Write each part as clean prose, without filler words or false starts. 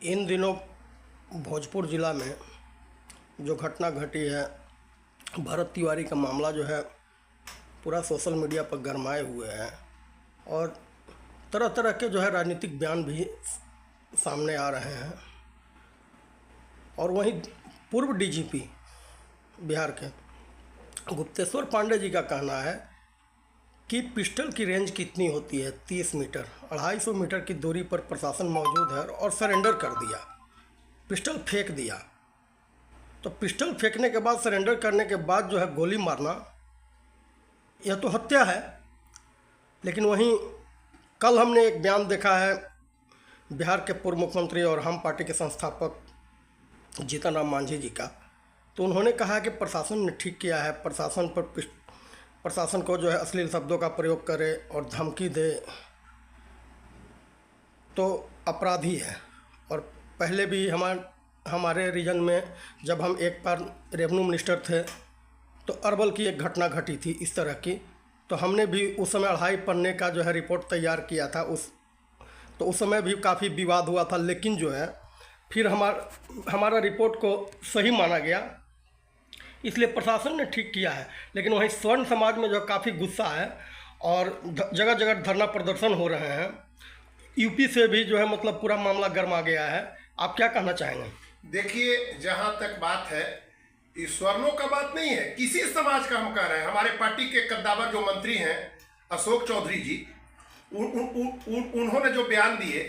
इन दिनों भोजपुर ज़िला में जो घटना घटी है, भरत तिवारी का मामला जो है पूरा सोशल मीडिया पर गरमाए हुए हैं और तरह तरह के जो है राजनीतिक बयान भी सामने आ रहे हैं। और वहीं पूर्व डीजीपी बिहार के गुप्तेश्वर पांडे जी का कहना है कि पिस्टल की रेंज कितनी होती है, 30 मीटर, 250 मीटर की दूरी पर प्रशासन मौजूद है और सरेंडर कर दिया, पिस्टल फेंक दिया। तो पिस्टल फेंकने के बाद, सरेंडर करने के बाद जो है गोली मारना, यह तो हत्या है। लेकिन वहीं कल हमने एक बयान देखा है बिहार के पूर्व मुख्यमंत्री और हम पार्टी के संस्थापक जीतन राम मांझी जी का। तो उन्होंने कहा कि प्रशासन ने ठीक किया है, प्रशासन को जो है अश्लील शब्दों का प्रयोग करे और धमकी दे तो अपराधी है। और पहले भी हमारे रीजन में जब हम एक बार रेवेन्यू मिनिस्टर थे तो अरवल की एक घटना घटी थी इस तरह की। तो हमने भी उस समय 2.5 पन्ने का जो है रिपोर्ट तैयार किया था। उस समय भी काफ़ी विवाद हुआ था, लेकिन जो है फिर हमारा रिपोर्ट को सही माना गया, इसलिए प्रशासन ने ठीक किया है। लेकिन वहीं स्वर्ण समाज में जो काफ़ी गुस्सा है और जगह जगह धरना प्रदर्शन हो रहे हैं। यूपी से भी जो है मतलब पूरा मामला गर्मा गया है। आप क्या कहना चाहेंगे? देखिए, जहां तक बात है, इस स्वर्णों का बात नहीं है, किसी समाज का हम कह रहे हैं। हमारे पार्टी के कद्दावर जो मंत्री हैं अशोक चौधरी जी, उन्होंने जो बयान दिए,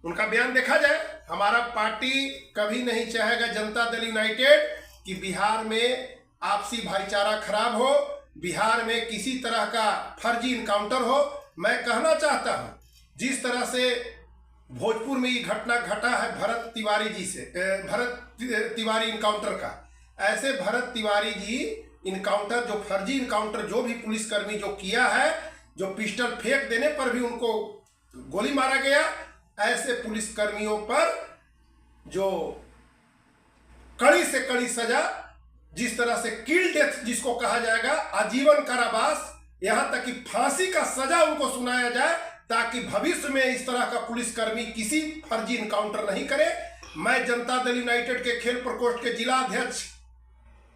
उनका बयान देखा जाए। हमारा पार्टी कभी नहीं चाहेगा, जनता दल यूनाइटेड, कि बिहार में आपसी भाईचारा खराब हो, बिहार में किसी तरह का फर्जी इनकाउंटर हो। मैं कहना चाहता हूं, जिस तरह से भोजपुर में ये घटना घटा है भरत तिवारी जी से, भरत तिवारी इनकाउंटर का, ऐसे भरत तिवारी जी इनकाउंटर, जो फर्जी इनकाउंटर जो भी पुलिसकर्मी जो किया है, जो पिस्टल फेंक देने पर भी उनको गोली मारा गया, ऐसे पुलिसकर्मियों पर जो कड़ी से कड़ी सजा, जिस तरह से किल डेथ जिसको कहा जाएगा, आजीवन कारावास, यहां तक कि फांसी का सजा उनको सुनाया जाए, ताकि भविष्य में इस तरह का पुलिसकर्मी किसी फर्जी इनकाउंटर नहीं करे। मैं जनता दल यूनाइटेड के खेल प्रकोष्ठ के जिला अध्यक्ष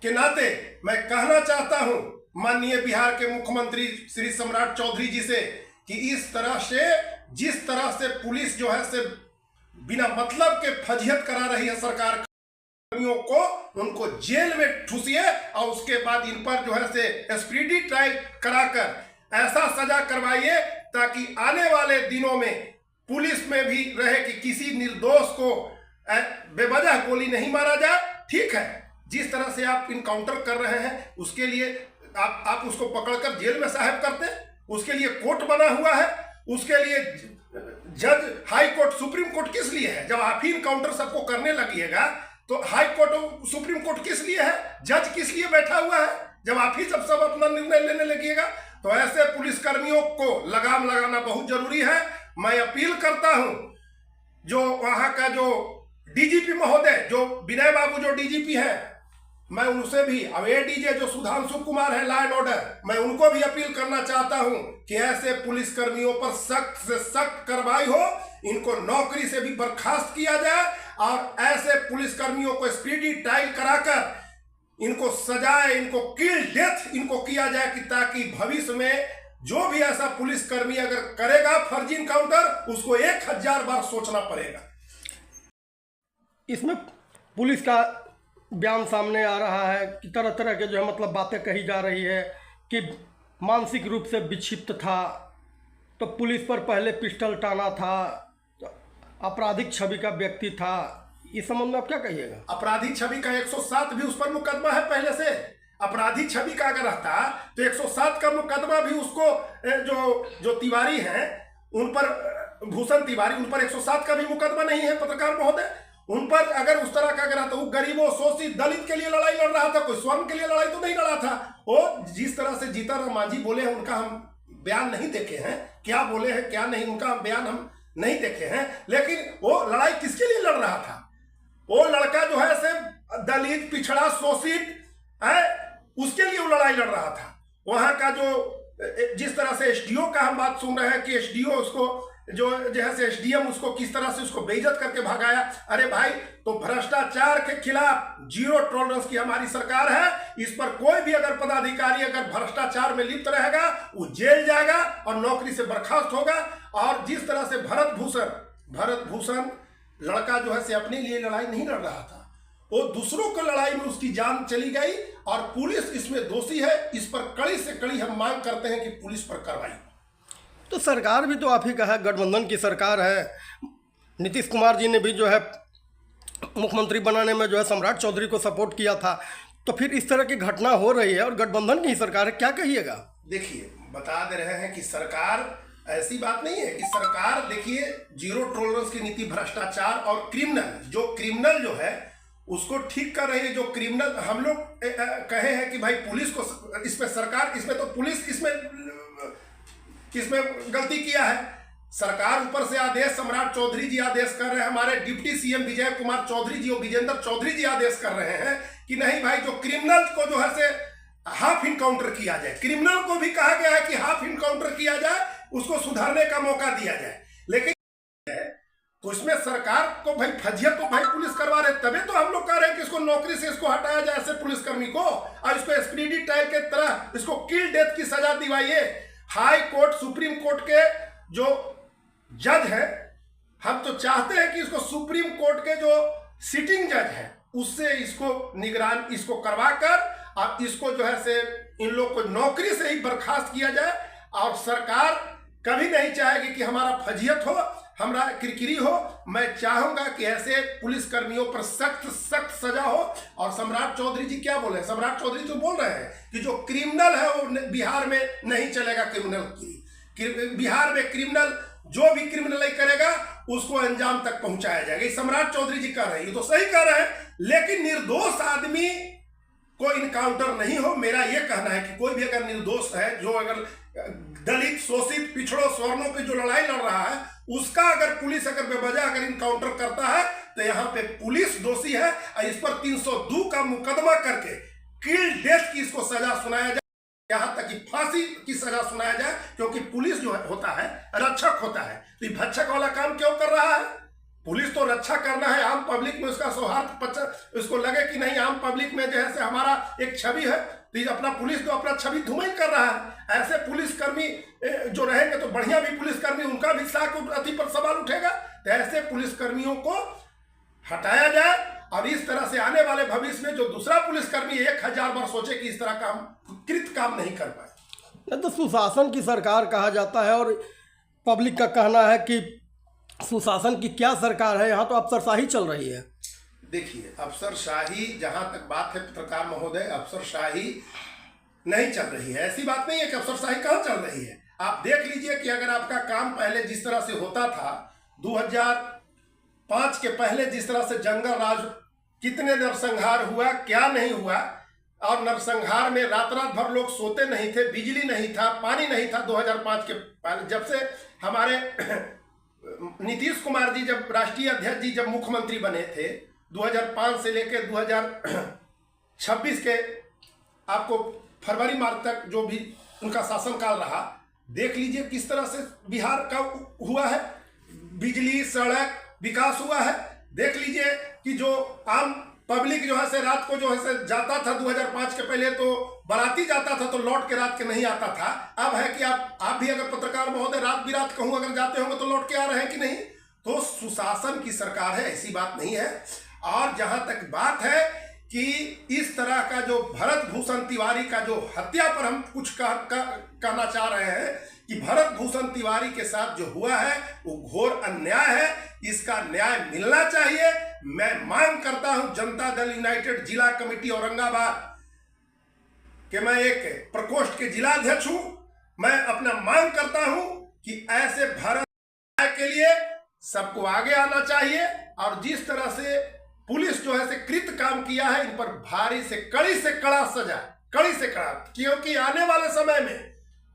के नाते मैं कहना चाहता हूं माननीय बिहार के मुख्यमंत्री श्री सम्राट चौधरी जी से कि इस तरह से, जिस तरह से पुलिस जो है से बिना मतलब के फजीहत करा रही है सरकार कर्मियों को, उनको जेल में ठूसिए और उसके बाद इन पर जो है से एक्सपीडी ट्रायल कराकर ऐसा सजा करवाइए ताकि आने वाले दिनों में पुलिस में भी रहे कि किसी निर्दोष को बेवजह गोली नहीं मारा जाए। ठीक है, जिस तरह से आप इनकाउंटर कर रहे हैं उसके लिए आप उसको पकड़कर जेल में साहब करते, उसके लिए कोर्ट बना हुआ है, उसके लिए जज, हाई कोर्ट, सुप्रीम कोर्ट किस लिए है? जब आप ही इनकाउंटर सबको करने लगिएगा तो हाई कोर्ट, सुप्रीम कोर्ट किस लिए है? जज किस लिए बैठा हुआ है? जब आप ही सब अपना निर्णय लेने लगिएगा तो ऐसे पुलिसकर्मियों को लगाम लगाना बहुत जरूरी है। मैं अपील करता हूं, जो वहां का जो डीजीपी महोदय, जो विनय बाबू जो डीजीपी है, मैं उनसे भी, अब एडीजे जो सुधांशु कुमार है, लॉ एंड ऑर्डर, मैं उनको भी अपील करना चाहता हूं कि ऐसे पुलिसकर्मियों पर सख्त से सख्त कार्रवाई हो, इनको नौकरी से भी बर्खास्त किया जाए और ऐसे पुलिसकर्मियों को स्पीडी ट्रायल कराकर इनको सजाए, इनको किल डेथ इनको किया जाए, कि ताकि भविष्य में जो भी ऐसा पुलिसकर्मी अगर करेगा फर्जी इनकाउंटर, उसको 1000 बार सोचना पड़ेगा। इसमें पुलिस का बयान सामने आ रहा है कि तरह तरह के जो है मतलब बातें कही जा रही है कि मानसिक रूप से विक्षिप्त था, तो पुलिस पर पहले पिस्टल टाना था, तो आपराधिक छवि का व्यक्ति था। इस संबंध में आप क्या कहिएगा? आपराधिक छवि का 107 भी उस पर मुकदमा है पहले से। आपराधिक छवि का अगर रहता तो 107 का मुकदमा भी उसको, जो तिवारी हैं उन पर, भूषण तिवारी, उन पर 107 का भी मुकदमा नहीं है पत्रकार महोदय। उन पर अगर उस तरह का अगर रहता, वो गरीबों, शोषित, दलित के लिए लड़ाई लड़ रहा था, कोई स्वर्ण के लिए लड़ाई तो नहीं लड़ा था। वो जिस तरह से जीतन राम मांझी बोले हैं, उनका हम बयान नहीं देखे हैं, क्या बोले हैं क्या नहीं, उनका बयान हम नहीं देखे हैं, लेकिन वो लड़ाई किसके लिए लड़ रहा था? वो लड़का जो है से दलित, पिछड़ा, शोषित है, उसके लिए वो लड़ाई लड़ रहा था। वहां का जो, जिस तरह से एसडीओ का हम बात सुन रहे हैं कि एसडीओ उसको जो है से एसडीएम उसको किस तरह से उसको बेइज्जत करके भगाया। अरे भाई, तो भ्रष्टाचार के खिलाफ जीरो टॉलरेंस की हमारी सरकार है। इस पर कोई भी अगर पदाधिकारी अगर भ्रष्टाचार में लिप्त रहेगा वो जेल जाएगा और नौकरी से बर्खास्त होगा। और जिस तरह से भरत भूषण लड़का जो है से अपने लिए लड़ाई नहीं लड़ रहा था, वो दूसरों को लड़ाई में उसकी जान चली गई और पुलिस इसमें दोषी है। इस पर कड़ी से कड़ी हम मांग करते हैं कि पुलिस पर कार्रवाई। तो सरकार भी तो आप ही का है, गठबंधन की सरकार है। नीतीश कुमार जी ने भी जो है मुख्यमंत्री बनाने में जो है सम्राट चौधरी को सपोर्ट किया था। तो फिर इस तरह की घटना हो रही है और गठबंधन की ही सरकार है, क्या कहिएगा? देखिए, बता दे रहे हैं कि सरकार, ऐसी बात नहीं है कि सरकार, देखिए, जीरो टॉलरेंस की नीति भ्रष्टाचार और क्रिमिनल जो है उसको ठीक कर रही है। जो क्रिमिनल हम लोग कहे हैं कि भाई पुलिस को इसमें सरकार, इसमें तो पुलिस इसमें गलती किया है। सरकार ऊपर से आदेश, सम्राट चौधरी जी आदेश कर रहे हैं, हमारे डिप्टी सीएम विजय कुमार चौधरी जी और विजेंद्र चौधरी जी आदेश कर रहे हैं कि नहीं भाई, जो क्रिमिनल को जो है से हाफ इनकाउंटर किया जाए। क्रिमिनल को भी कहा गया है कि हाफ इनकाउंटर किया जाए, उसको सुधारने का मौका दिया जाए। लेकिन तो इसमें सरकार को भाई फजियत तो भाई पुलिस करवा रहे, तभी तो हम लोग कह रहे हैं कि इसको नौकरी से इसको हटाया जाए, ऐसे पुलिसकर्मी को, और इसको स्पीडी ट्रायल के तरह इसको किल डेथ की सजा दिवाइए। हाई कोर्ट, सुप्रीम कोर्ट के जो जज है, हम तो चाहते हैं कि इसको सुप्रीम कोर्ट के जो सिटिंग जज है उससे इसको करवाकर और इसको जो है से इन लोग को नौकरी से ही बर्खास्त किया जाए। और सरकार कभी नहीं चाहेगी कि हमारा फजियत हो, हमारा किरकिरी हो। मैं चाहूंगा कि ऐसे पुलिस कर्मियों पर सख्त सजा हो। और सम्राट चौधरी जी क्या बोले? सम्राट चौधरी तो बोल रहे हैं कि जो क्रिमिनल है वो बिहार में नहीं चलेगा। बिहार में क्रिमिनल जो भी क्रिमिनल करेगा उसको अंजाम तक पहुंचाया जाएगा। ये सम्राट चौधरी जी कह रहे हैं, ये तो सही कह रहे हैं, लेकिन निर्दोष आदमी को इनकाउंटर नहीं हो। मेरा यह कहना है कि कोई भी अगर निर्दोष है, जो अगर दलित, शोषित, पिछड़ों, स्वर्णों की जो लड़ाई लड़ रहा है, उसका अगर पुलिस अगर बेवजह अगर इनकाउंटर करता है तो यहाँ पे पुलिस दोषी है। और इस पर 302 का मुकदमा करके किल डेथ की इसको सजा सुनाया जाए, यहाँ तक कि फांसी की सजा सुनाया जाए। क्योंकि पुलिस जो होता है रक्षक होता है, तो ये भक्षक वाला काम क्यों कर रहा है? पुलिस तो रक्षा करना है, आम पब्लिक में उसका सौहार्द उसको लगे कि नहीं, आम पब्लिक में जैसे हमारा एक छवि है, तो ये अपना पुलिस तो अपना छवि धूमिल कर रहा है। ऐसे पुलिसकर्मी जो रहेंगे तो बढ़िया भी पुलिसकर्मी, उनका भी साख अति पर सवाल उठेगा। तो ऐसे पुलिसकर्मियों को हटाया जाए और इस तरह से आने वाले भविष्य में जो दूसरा पुलिसकर्मी 1000 बार सोचे कि इस तरह काम नहीं कर पाए। तो सुशासन की सरकार कहा जाता है और पब्लिक का कहना है कि सुशासन की क्या सरकार है, यहाँ तो अफसरशाही चल रही है। देखिए, अफसरशाही, जहां तक बात है पत्रकार महोदय, अफसरशाही नहीं चल रही है। ऐसी बात नहीं है कि अफसरशाही कहाँ चल रही है। आप देख लीजिए कि अगर आपका काम पहले जिस तरह से होता था, 2005 के पहले जिस तरह से जंगल राज, कितने नरसंहार हुआ, क्या नहीं हुआ, और नरसंहार में रात भर लोग सोते नहीं थे, बिजली नहीं था, पानी नहीं था। 2005 के पहले, जब से हमारे नीतीश कुमार जी जब राष्ट्रीय अध्यक्ष जी जब मुख्यमंत्री बने थे, 2005 से लेकर 2026 के आपको फरवरी मार्च तक जो भी उनका शासनकाल रहा, देख लीजिए किस तरह से बिहार का हुआ है। बिजली, सड़क, विकास हुआ है। देख लीजिए कि जो आम पब्लिक जो है से रात को जो है से जाता था, 2005 के पहले तो बाराती जाता था तो लौट के रात के नहीं आता था। अब है कि आप भी अगर पत्रकार महोदय रात बिरात कहूँ अगर जाते होंगे तो लौट के आ रहे हैं कि नहीं। तो सुशासन की सरकार है, ऐसी बात नहीं है। और जहां तक बात है कि इस तरह का जो भरत भूषण तिवारी का जो हत्या पर हम कुछ कहना चाह रहे हैं कि भरत भूषण तिवारी के साथ जो हुआ है वो घोर अन्याय है, इसका न्याय मिलना चाहिए। मैं मांग करता हूं जनता दल यूनाइटेड जिला कमेटी औरंगाबाद कि मैं एक प्रकोष्ठ के जिला अध्यक्ष हूं, मैं अपना मांग करता हूं कि ऐसे भरत के लिए सबको आगे आना चाहिए। और जिस तरह से पुलिस जो है से कृत काम किया है, इन पर भारी से कड़ा सजा, कड़ी से कड़ा, क्योंकि आने वाले समय में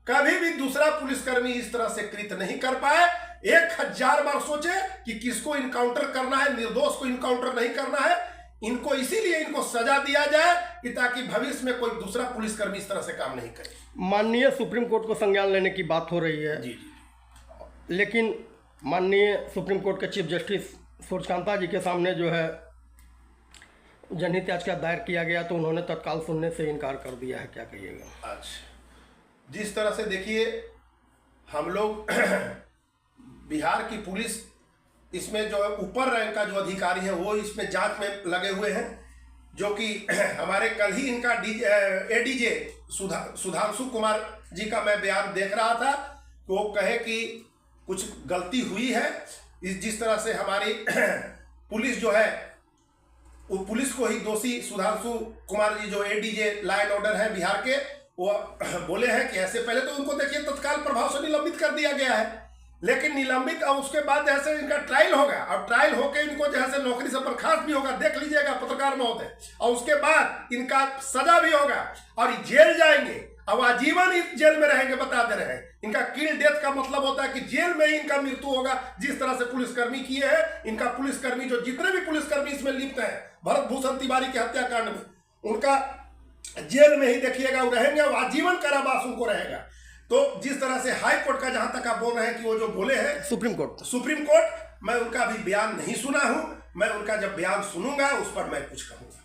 कभी भी दूसरा पुलिसकर्मी इस तरह से कृत नहीं कर पाए। 1000 बार सोचे कि किसको इनकाउंटर करना है, निर्दोष को इनकाउंटर नहीं करना है। इनको इसीलिए इनको सजा दिया जाए कि ताकि भविष्य में कोई दूसरा पुलिसकर्मी इस तरह से काम नहीं करे। माननीय सुप्रीम कोर्ट को संज्ञान लेने की बात हो रही है जी, लेकिन माननीय सुप्रीम कोर्ट के चीफ जस्टिस सूर्यकांता जी के सामने जो है जनहित याचिका दायर किया गया तो उन्होंने तत्काल सुनने से इनकार कर दिया है, क्या कहिएगा? अच्छा, जिस तरह से देखिए हम लोग बिहार की पुलिस इसमें जो है ऊपर रैंक का जो अधिकारी है वो इसमें जांच में लगे हुए हैं, जो कि हमारे कल ही इनका एडीजे सुधांशु कुमार जी का मैं बयान देख रहा था, तो वो कहे कि कुछ गलती हुई है। जिस तरह से हमारी पुलिस जो है वो पुलिस को ही दोषी सुधांशु कुमार जी जो एडीजे लॉ एंड ऑर्डर है बिहार के, वो बोले हैं कि ऐसे पहले तो उनको देखिए तत्काल प्रभाव से निलंबित कर दिया गया है, लेकिन निलंबित और उसके बाद जैसे इनका ट्रायल होगा और ट्रायल होकर इनको जैसे नौकरी से बर्खास्त भी होगा, देख लीजिएगा पत्रकार महोदय, और उसके बाद इनका सजा भी होगा और जेल जाएंगे और आजीवन इस जेल में रहेंगे। बता दे रहे हैं इनका किल डेथ का मतलब होता है कि जेल में ही इनका मृत्यु होगा। जिस तरह से पुलिसकर्मी किए हैं, इनका पुलिसकर्मी जो जितने भी पुलिसकर्मी इसमें लिप्त हैं भरत भूषण तिवारी के हत्याकांड में, उनका जेल में ही देखिएगा वो रहेंगे और आजीवन कारावास उनको रहेगा। तो जिस तरह से हाई कोर्ट का जहां तक आप बोल रहे हैं कि वो जो बोले हैं सुप्रीम कोर्ट, मैं उनका अभी बयान नहीं सुना हूं, मैं उनका जब बयान सुनूंगा उस पर मैं कुछ कहूंगा।